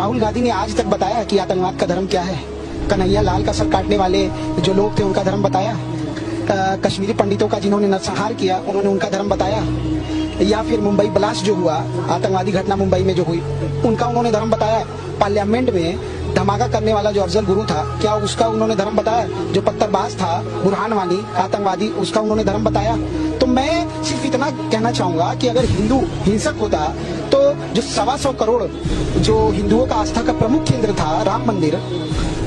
राहुल गांधी ने आज तक बताया कि आतंकवाद का धर्म क्या है? कन्हैया लाल का सर काटने वाले जो लोग थे उनका धर्म बताया? कश्मीरी पंडितों का जिन्होंने नरसंहार किया उन्होंने उनका धर्म बताया? या फिर मुंबई ब्लास्ट जो हुआ, आतंकवादी घटना मुंबई में जो हुई, उनका उन्होंने धर्म बताया? पार्लियामेंट में धमाका करने वाला जो अफजल गुरु था, क्या उसका उन्होंने धर्म बताया? जो पत्थरबाज था बुरहान वानी आतंकवादी, उसका उन्होंने धर्म बताया? तो मैं सिर्फ इतना कहना चाहूंगा कि अगर हिंदू हिंसक होता तो जो 125 करोड़ जो हिंदुओं का आस्था का प्रमुख केंद्र था राम मंदिर,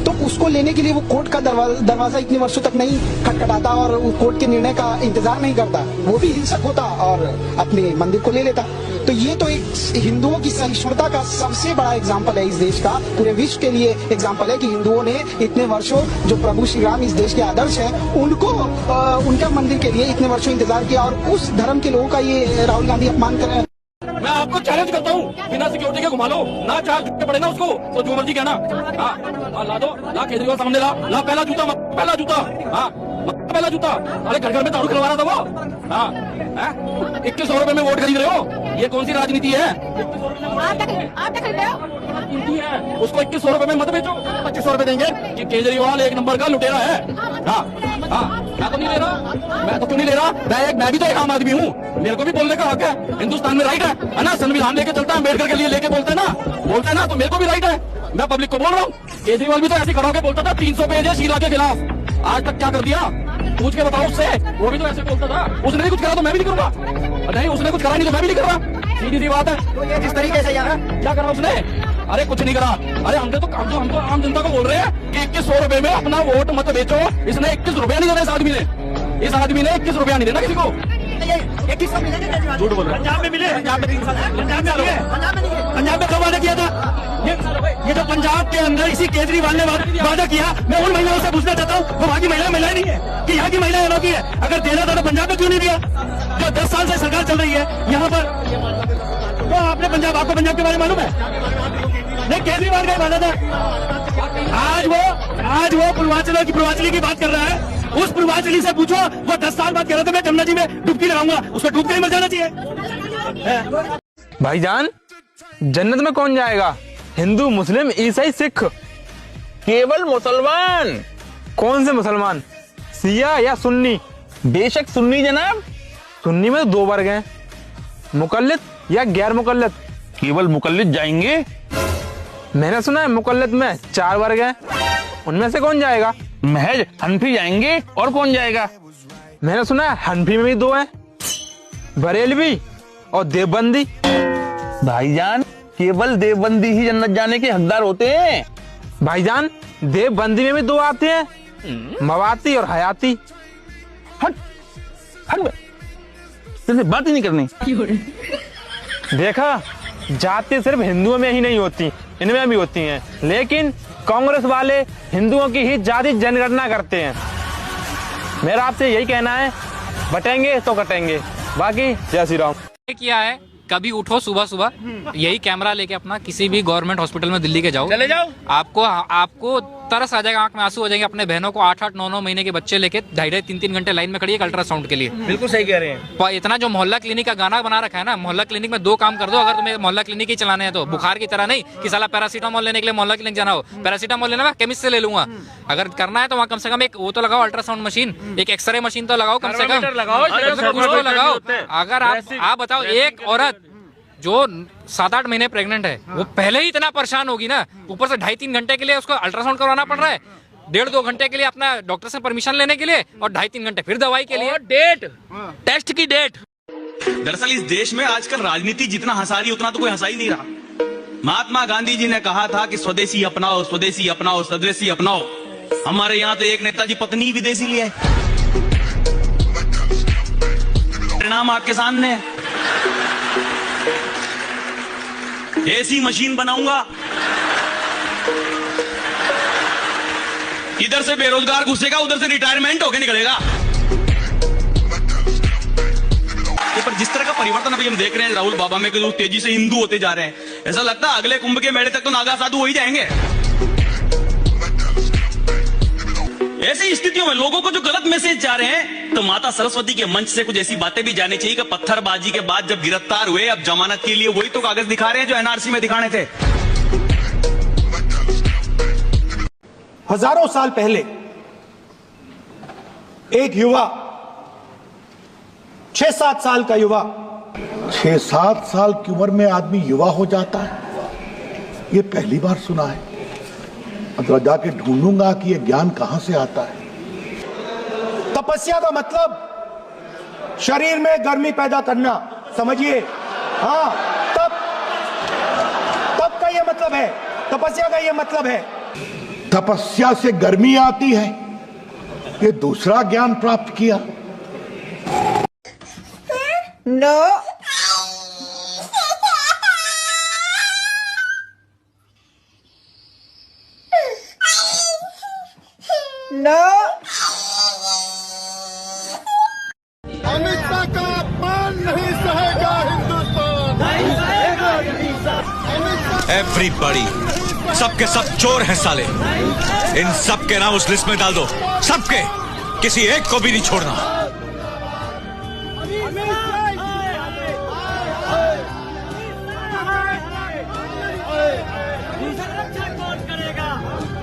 तो उसको लेने के लिए वो कोर्ट का दरवाजा इतने वर्षों तक नहीं खटखटाता और कोर्ट के निर्णय का इंतजार नहीं करता, वो भी हिंसक होता और अपने मंदिर को ले लेता। तो ये तो एक हिंदुओं की सहिष्णुता का सबसे बड़ा एग्जाम्पल है इस देश का, पूरे विश्व के लिए एग्जाम्पल है कि हिंदुओं ने इतने वर्षों जो प्रभु श्री राम इस देश के आदर्श है उनको उनका मंदिर के लिए इतने वर्षों इंतजार किया और उस धर्म के लोगों का ये राहुल गांधी अपमान कर रहे हैं। मैं आपको चैलेंज करता हूँ, बिना सिक्योरिटी के घुमा लो ना, चार जूते पड़े ना उसको तो जो मर्जी कहना। हाँ ला दो, ला केजरीवाल सामने ला पहला जूता, पहला जूता, हाँ पहला जूता। अरे घर घर में दारू खिलवा रहा था वो। हाँ 2100 रुपए में वोट खरीद रहे हो, ये कौन सी राजनीति है? आप खरीद रहे हो? उसको 2100 रुपए में मत बेचो, 2500 रुपए देंगे कि केजरीवाल एक नंबर का लुटेरा है। हाँ मैं तो नहीं ले रहा, मैं तो क्यों नहीं ले रहा? मैं भी तो एक आम आदमी हूँ, मेरे को भी बोलने का हक है, हिंदुस्तान में राइट है ना? संविधान लेके चलता है, अम्बेडकर के लिए लेके बोलते हैं ना, तो मेरे को भी राइट है। मैं पब्लिक को बोल रहा हूँ, केजरीवाल भी तो ऐसे खड़ा होकर बोलता था 300 पेज है शीला के खिलाफ, आज तक क्या कर दिया? पूछ के बताओ उससे, वो भी तो ऐसे बोलता था। उसने नहीं कुछ करा तो मैं भी नहीं करूंगा, नहीं उसने कुछ करा नहीं तो मैं भी नहीं कर रहा, सीधी सी बात है। तो ये जिस तरीके से यार क्या करा उसने? अरे कुछ नहीं करा। अरे हम तो आम जनता को बोल रहे हैं कि 2100 रुपए में अपना वोट मत बेचो। इसने 21 रुपया नहीं देना, इस आदमी ने 21 रुपया नहीं देना किसी को। झूठ बोल रहे हैं। पंजाब में मिले, पंजाब में 3 साल, पंजाब में नहीं है, पंजाब में कब वादा किया था? ये जो पंजाब के अंदर इसी केजरीवाल ने वादा किया, मैं उन महिलाओं से पूछना चाहता हूँ, वो वहाँ की महिलाएं नहीं है कि यहाँ की महिलाएं अनोखी है? अगर देना था तो पंजाब में क्यों नहीं दिया? जो 10 साल से सरकार चल रही है यहाँ पर, तो आपको पंजाब के बारे में मालूम है? नहीं, केजरीवाल का वादा था। आज वो पूर्वांचली की बात कर रहा है। उस पूर्वांचली से पूछो, वो 10 साल बाद कह रहा था मैं जमुना जी में डुबकी लगाऊंगा, उसको डूब के ही मर जाना चाहिए। भाईजान जन्नत में कौन जाएगा? हिंदू, मुस्लिम, ईसाई, सिख? केवल मुसलमान। कौन से मुसलमान, शिया या सुन्नी? बेशक सुन्नी जनाब। सुन्नी में तो 2 वर्ग हैं, मुकल्लिद या गैर मुकल्लिद। केवल मुकल्लिद जाएंगे। मैंने सुना है मुकल्लिद में 4 वर्ग हैं, उनमें से कौन जाएगा? महज हनफी जाएंगे, और कौन जाएगा? मैंने सुना है हनफी में भी 2 हैं, बरेलवी और देवबंदी। भाईजान केवल देवबंदी ही जन्नत जाने के हकदार होते हैं। भाईजान देवबंदी में भी 2 आते हैं, मवाती और हयाती। हट तुमसे बात ही नहीं करनी। देखा, जाति सिर्फ हिंदुओं में ही नहीं होती, इनमें भी होती हैं, लेकिन कांग्रेस वाले हिंदुओं की ही जाति जनगणना करते हैं। मेरा आपसे यही कहना है, बटेंगे तो कटेंगे। बाकी जय श्री राम। किया है, कभी उठो सुबह सुबह यही कैमरा लेके अपना किसी भी गवर्नमेंट हॉस्पिटल में दिल्ली के चले जाओ, आपको तरस आ जाएगा, आंख में आंसू हो जाएंगे। अपने बहनों को 8-8, 9-9 महीने के बच्चे लेके 2.5, 3-3 घंटे लाइन में खड़ी है अल्ट्रासाउंड के लिए। बिल्कुल सही कह रहे हैं। इतना जो मोहल्ला क्लिनिक का गाना बना रखा है ना, मोहल्ला क्लिनिक में 2 काम कर दो अगर तुम्हें मोहल्ला क्लिनिक ही चलाने हैं तो। बुखार की तरह नहीं कि साला पैरासीटामोल लेने के लिए मोहल्ला क्लिनिक जाना हो, पैरासीटामोल लेना मैं केमिस्ट से ले लूंगा। अगर करना है तो वहाँ कम से कम एक वो तो लगाओ, अल्ट्रासाउंड मशीन, एक एक्सरे मशीन तो लगाओ, कम से कम कुछ लगाओ। अगर आप बताओ, एक औरत जो 7-8 महीने प्रेग्नेंट है, वो पहले ही इतना परेशान होगी ना, ऊपर से 2.5-3 घंटे के लिए उसको अल्ट्रासाउंड करवाना पड़ रहा है, 1.5-2 घंटे के लिए अपना डॉक्टर से परमिशन लेने के लिए, और 2.5-3 घंटे फिर दवाई के लिए, डेट टेस्ट की डेट। दरअसल इस देश में आजकल राजनीति जितना हंसा रही उतना तो कोई हंसा ही नहीं रहा। महात्मा गांधी जी ने कहा था कि स्वदेशी अपनाओ, स्वदेशी अपनाओ, स्वदेशी अपनाओ। हमारे यहाँ तो एक नेताजी पत्नी विदेशी लिया है, परिणाम आपके सामने है। ऐसी मशीन बनाऊंगा, इधर से बेरोजगार घुसेगा, उधर से रिटायरमेंट होके निकलेगा। पर जिस तरह का परिवर्तन अभी हम देख रहे हैं राहुल बाबा में, कि तेजी से हिंदू होते जा रहे हैं, ऐसा लगता है अगले कुंभ के मेले तक तो नागा साधु हो ही जाएंगे। ऐसी स्थितियों में लोगों को जो गलत मैसेज जा रहे हैं, तो माता सरस्वती के मंच से कुछ ऐसी बातें भी जानी चाहिए कि पत्थरबाजी के बाद जब गिरफ्तार हुए, अब जमानत के लिए वही तो कागज दिखा रहे हैं जो एनआरसी में दिखाने थे। हजारों साल पहले एक युवा 6-7 साल का युवा 6-7 साल की उम्र में आदमी युवा हो जाता है, ये पहली बार सुना है। अब जाके ढूंढूंगा कि ये ज्ञान कहां से आता है। तपस्या का मतलब शरीर में गर्मी पैदा करना, समझिए। हाँ, तप का ये मतलब है, तपस्या का ये मतलब है। तपस्या से गर्मी आती है, ये दूसरा ज्ञान प्राप्त किया। नो नो अमित शाह का अपमान नहीं सहेगा हिंदुस्तान। एवरीबॉडी, सबके सब चोर हैं साले। इन सब के नाम उस लिस्ट में डाल दो, सबके, किसी एक को भी नहीं छोड़ना।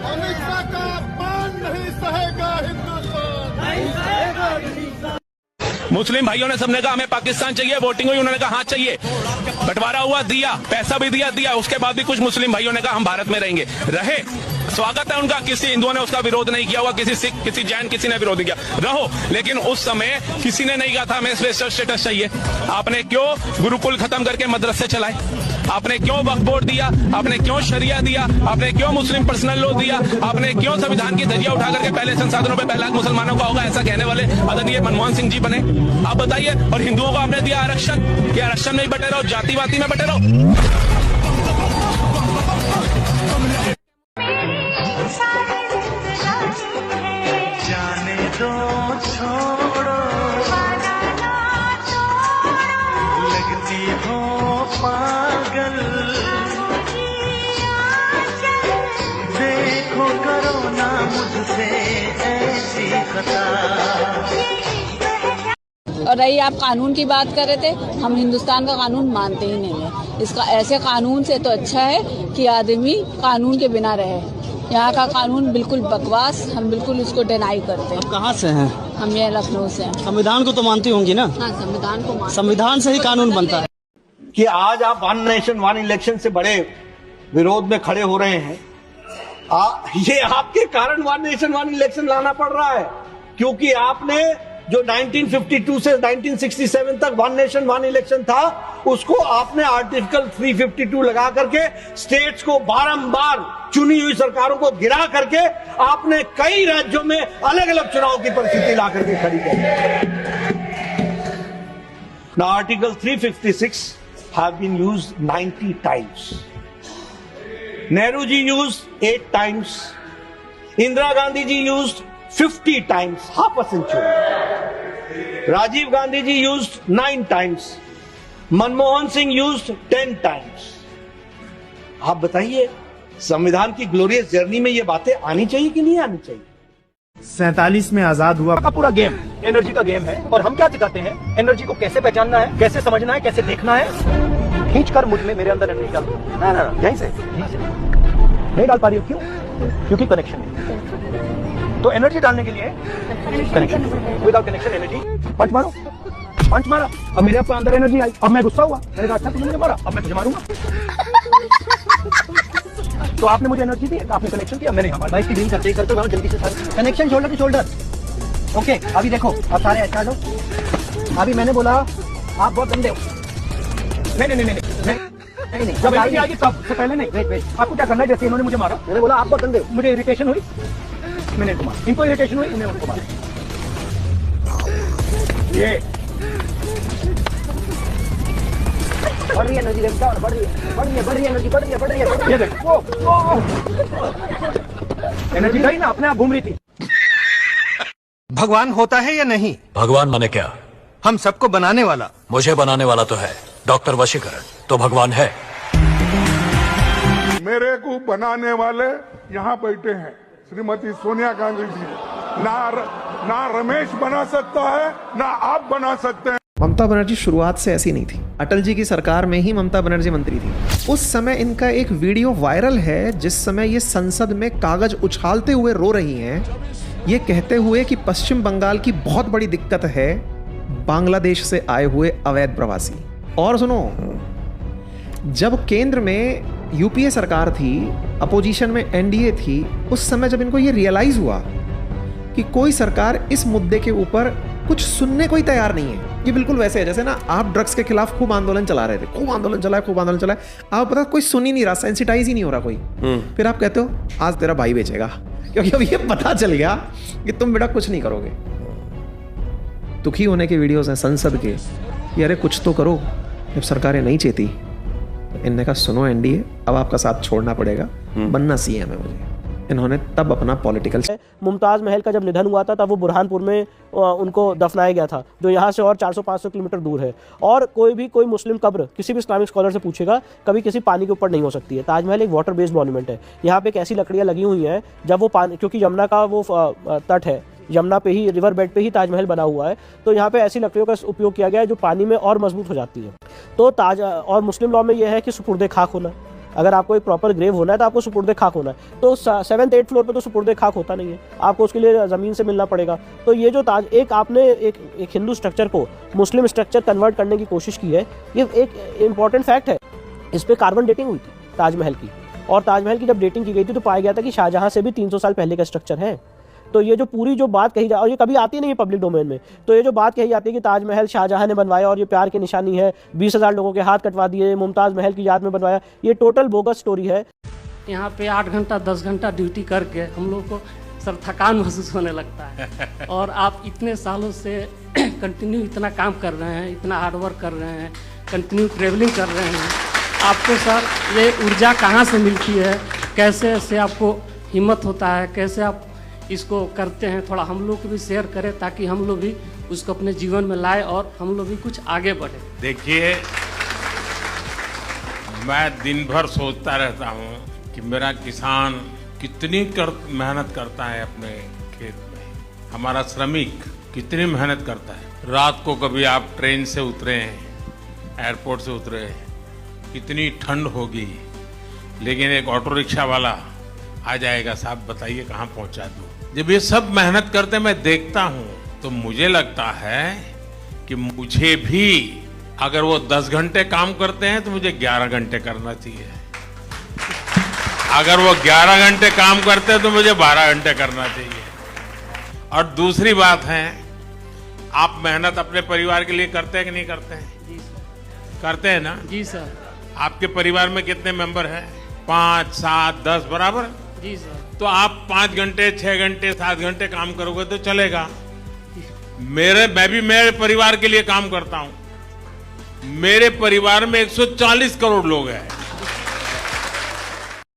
अमित शाह का अपमान नहीं सहेगा हिंदुस्तान। मुस्लिम भाइयों ने सबने कहा हमें पाकिस्तान चाहिए, वोटिंग हुई, उन्होंने कहा हाँ चाहिए, बंटवारा हुआ, दिया, पैसा भी दिया। उसके बाद भी कुछ मुस्लिम भाइयों ने कहा हम भारत में रहेंगे, रहे, स्वागत है उनका, किसी हिंदुओं ने उसका विरोध नहीं किया हुआ, किसी सिख, किसी जैन, किसी ने विरोध नहीं किया, रहो। लेकिन उस समय किसी ने नहीं कहा था हमें स्पेशल स्टेटस चाहिए। आपने क्यों गुरुकुल खत्म करके मदरसे चलाए? आपने क्यों वक्फ बोर्ड दिया? आपने क्यों शरिया दिया? आपने क्यों मुस्लिम पर्सनल लॉ दिया? आपने क्यों संविधान की धज्जियां उठा करके पहले संसाधनों पे 5 लाख मुसलमानों का होगा ऐसा कहने वाले आदरणीय मनमोहन सिंह जी बने? आप बताइए। और हिंदुओं को आपने दिया आरक्षण, कि आरक्षण में ही बटे रहो, जातिवादी में बटे रहो। और रही आप कानून की बात कर रहे थे, हम हिंदुस्तान का कानून मानते ही नहीं है। इसका ऐसे कानून से तो अच्छा है कि आदमी कानून के बिना रहे। यहाँ का कानून बिल्कुल बकवास, हम बिल्कुल उसको डिनाई करते हैं। कहाँ से हैं? हम ये लखनऊ से हैं। संविधान को तो मानती होंगी ना? हाँ, संविधान को संविधान से ही कानून बनता है। कि आज आप वन नेशन वन इलेक्शन से बड़े विरोध में खड़े हो रहे हैं। ये आपके कारण वन नेशन वन इलेक्शन लाना पड़ रहा है, क्योंकि आपने जो 1952 से 1967 तक वन नेशन वन इलेक्शन था, उसको आपने आर्टिकल 352 लगा करके स्टेट्स को बारंबार चुनी हुई सरकारों को गिरा करके आपने कई राज्यों में अलग अलग चुनाव की परिस्थिति ला करके खड़ी कर। Now Article 356 have been used 90 times. Nehru ji used 8 times. Indira Gandhi ji used 50 times, half a century. Rajiv Gandhi ji used 9 times. Manmohan Singh used 10 times. आप बताइए, संविधान की ग्लोरियस जर्नी में ये बातें आनी चाहिए कि नहीं आनी चाहिए? 47 में आजाद हुआ का पूरा गेम एनर्जी का गेम है, और हम क्या सिखाते हैं? एनर्जी को कैसे पहचानना है, कैसे समझना है, कैसे देखना है। खींच कर मुझ में, मेरे अंदर एनर्जी डाल। ना, यहीं से नहीं डाल पा रही हो, क्यों? क्योंकि कनेक्शन है। तो एनर्जी डालने के लिए कनेक्शन, विदाउट कनेक्शन एनर्जी। पंच मारो, पंच मारा, अब मेरे अंदर एनर्जी आई, अब मैं गुस्सा हुआ, मैंने कहा अच्छा तुमने मुझे मारा, अब मैं तुझे मारूंगा। तो आपने मुझे एनर्जी दी, आपने कनेक्शन किया, मैंने हमारा इसकी डील करते करते जल्दी से सारे connection shoulder to shoulder. Okay, अभी देखो, अब सारे अच्छा लो। अभी मैंने बोला आप बहुत गंदे हो। नहीं, जब एनर्जी आएगी तब से पहले नहीं। वेट, आपको क्या करना है? जैसे इन्होंने मुझे मारा, मैंने बोला आप बहुत गंदे हो, मुझे इरिटेशन हुई, मैंने इनको मारा, इनको इरिटेशन हुई, मैंने उनको मारा। ये बढ़ रही है एनर्जी, बढ़ रही है एनर्जी, ये देखो एनर्जी गई ना, अपने आप घूम रही थी। भगवान होता है या नहीं? भगवान माने क्या? हम सबको बनाने वाला। मुझे बनाने वाला तो है डॉक्टर वशीकरण, तो भगवान है। मेरे को बनाने वाले यहाँ बैठे हैं, श्रीमती सोनिया गांधी जी। ना रमेश बना सकता है, ना आप बना सकते हैं। ममता बनर्जी शुरुआत से ऐसी नहीं थी। अटल जी की सरकार में ही ममता बनर्जी मंत्री थी। उस समय इनका एक वीडियो वायरल है जिस समय ये संसद में कागज उछालते हुए रो रही हैं, ये कहते हुए कि पश्चिम बंगाल की बहुत बड़ी दिक्कत है बांग्लादेश से आए हुए अवैध प्रवासी। और सुनो, जब केंद्र में यूपीए सरकार थी, अपोजिशन में एनडीए थी, उस समय जब इनको ये रियलाइज हुआ कि कोई सरकार इस मुद्दे के ऊपर कुछ सुनने को ही तैयार नहीं है, ये बिल्कुल वैसे है जैसे ना आप ड्रग्स के खिलाफ खूब आंदोलन चला रहे थे, खूब आंदोलन चला है, आप पता कोई सुन ही नहीं रहा, सेंसिटाइज ही नहीं हो रहा कोई, फिर आप कहते हो आज तेरा भाई बेचेगा, क्योंकि अब ये पता चल गया कि तुम बेटा कुछ नहीं करोगे। दुखी होने के वीडियोस हैं संसद के, ये अरे कुछ तो करो। जब सरकारें नहीं चेती तो इनने कहा सुनो एनडीए, अब आपका साथ छोड़ना पड़ेगा, बनना सीएम है मुझे। इन्होंने तब अपना पॉलिटिकल। मुमताज़ महल का जब निधन हुआ था तब वो बुरहानपुर में उनको दफनाया गया था, जो यहाँ से और 400-500 किलोमीटर दूर है। और कोई मुस्लिम कब्र किसी भी इस्लामिक स्कॉलर से पूछेगा कभी किसी पानी के ऊपर नहीं हो सकती है। ताजमहल एक वाटर बेस्ड मॉन्यूमेंट है। यहाँ पे एक ऐसी लकड़ियाँ लगी हुई हैं जब वो पानी, क्योंकि यमुना का वो तट है, यमुना पे ही, रिवर बेड पे ही ताजमहल बना हुआ है, तो यहाँ पे ऐसी लकड़ियों का उपयोग किया गया है जो पानी में और मजबूत हो जाती है। तो और मुस्लिम लॉ में यह है कि सुपुर्दे खाक होना, अगर आपको एक प्रॉपर ग्रेव होना है तो आपको सुपुर्दे खाक होना है। तो 7th 8th फ्लोर पे तो सुपुर्दे खाक होता नहीं है, आपको उसके लिए ज़मीन से मिलना पड़ेगा। तो ये जो आपने एक हिंदू स्ट्रक्चर को मुस्लिम स्ट्रक्चर कन्वर्ट करने की कोशिश की है, ये एक इम्पॉर्टेंट फैक्ट है। इस पर कार्बन डेटिंग हुई थी ताजमहल की, और ताजमहल की जब डेटिंग की गई थी तो पाया गया था कि शाहजहाँ से भी 300 साल पहले का स्ट्रक्चर है। तो ये जो पूरी जो बात कही जा, और ये कभी आती नहीं है पब्लिक डोमेन में, तो ये जो बात कही जाती है कि ताजमहल शाहजहाँ ने बनवाया और ये प्यार की निशानी है, 20,000 लोगों के हाथ कटवा दिए, मुमताज़ महल की याद में बनवाया, ये टोटल बोगस स्टोरी है। यहाँ पे 8 घंटा 10 घंटा ड्यूटी करके हम लोग को सर थकान महसूस होने लगता है। और आप इतने सालों से कंटिन्यू इतना काम कर रहे हैं, इतना हार्डवर्क कर रहे हैं, कंटिन्यू ट्रेवलिंग कर रहे हैं, आपको सर ये ऊर्जा कहाँ से मिलती है, कैसे ऐसे आपको हिम्मत होता है, कैसे आप इसको करते हैं, थोड़ा हम लोग को भी शेयर करें ताकि हम लोग भी उसको अपने जीवन में लाए और हम लोग भी कुछ आगे बढ़े। देखिए, मैं दिन भर सोचता रहता हूँ कि मेरा किसान कितनी मेहनत करता है अपने खेत में, हमारा श्रमिक कितनी मेहनत करता है। रात को कभी आप ट्रेन से उतरे हैं, एयरपोर्ट से उतरे, कितनी ठंड होगी, लेकिन एक ऑटो रिक्शा वाला आ जाएगा, साहब बताइए कहाँ पहुँचा दूँ। जब ये सब मेहनत करते मैं देखता हूँ तो मुझे लगता है कि मुझे भी, अगर वो 10 घंटे काम करते हैं तो मुझे 11 घंटे करना चाहिए, अगर वो 11 घंटे काम करते हैं तो मुझे 12 घंटे करना चाहिए। और दूसरी बात है, आप मेहनत अपने परिवार के लिए करते हैं कि नहीं करते हैं? जी सर। करते हैं ना? जी सर। आपके परिवार में कितने मेंबर हैं? 5, 7, 10 बराबर? जी सर। तो आप 5 घंटे, 6 घंटे, 7 घंटे काम करोगे तो चलेगा। मैं भी मेरे परिवार के लिए काम करता हूं। मेरे परिवार में 140 करोड़ लोग हैं।